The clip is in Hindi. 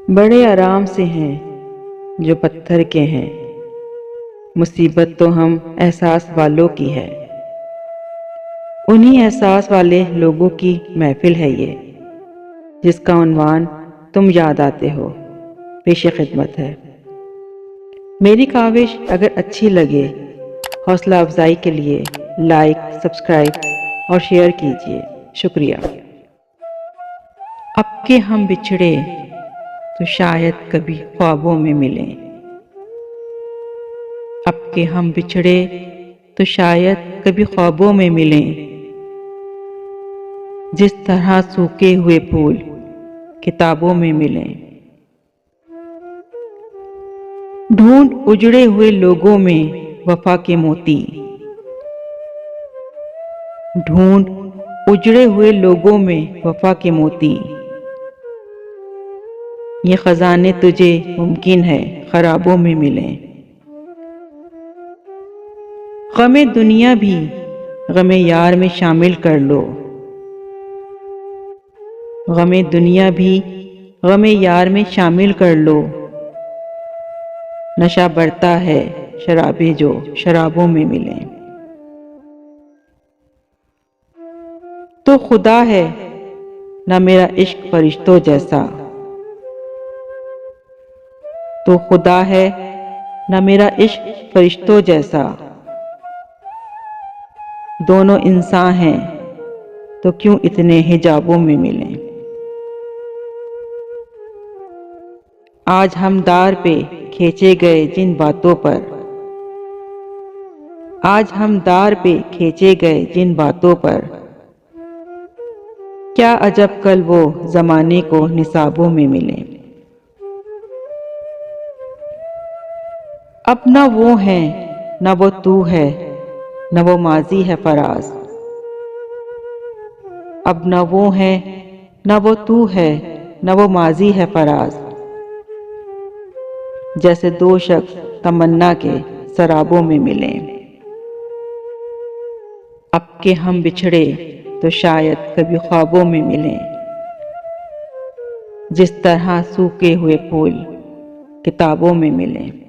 बड़े आराम से हैं जो पत्थर के हैं। मुसीबत तो हम एहसास वालों की है। उन्हीं एहसास वाले लोगों की महफिल है ये, जिसका उन्वान तुम याद आते हो, पेशे खिदमत है। मेरी काविश अगर अच्छी लगे, हौसला अफजाई के लिए लाइक, सब्सक्राइब और शेयर कीजिए। शुक्रिया। अब के हम बिछड़े तो शायद कभी ख्वाबों में मिलें। अब के हम बिछड़े तो शायद कभी ख्वाबों में मिलें। जिस तरह सूखे हुए फूल किताबों में मिलें। ढूंढ उजड़े हुए लोगों में वफा के मोती। ढूंढ उजड़े हुए लोगों में वफा के मोती। ये खजाने तुझे मुमकिन है खराबों में मिलें। गमे दुनिया भी गमे यार में शामिल कर लो। गमे दुनिया भी गमे यार में शामिल कर लो। नशा बढ़ता है शराबे जो शराबों में मिलें। तो खुदा है ना मेरा इश्क फरिश्तों जैसा। तो खुदा है ना मेरा इश्क फरिश्तों जैसा। दोनों इंसान हैं तो क्यों इतने हिजाबों में मिलें। आज हम दार पे खींचे गए जिन बातों पर। आज हम दार पे खींचे गए जिन बातों पर। क्या अजब कल वो जमाने को निसाबों में मिले। अब न वो है न वो तू है न वो माजी है फराज। अब न वो है न वो तू है न वो माजी है फराज। जैसे दो शख्स तमन्ना के शराबों में मिले। अब के हम बिछड़े तो शायद कभी ख्वाबों में मिलें। जिस तरह सूखे हुए फूल किताबों में मिलें।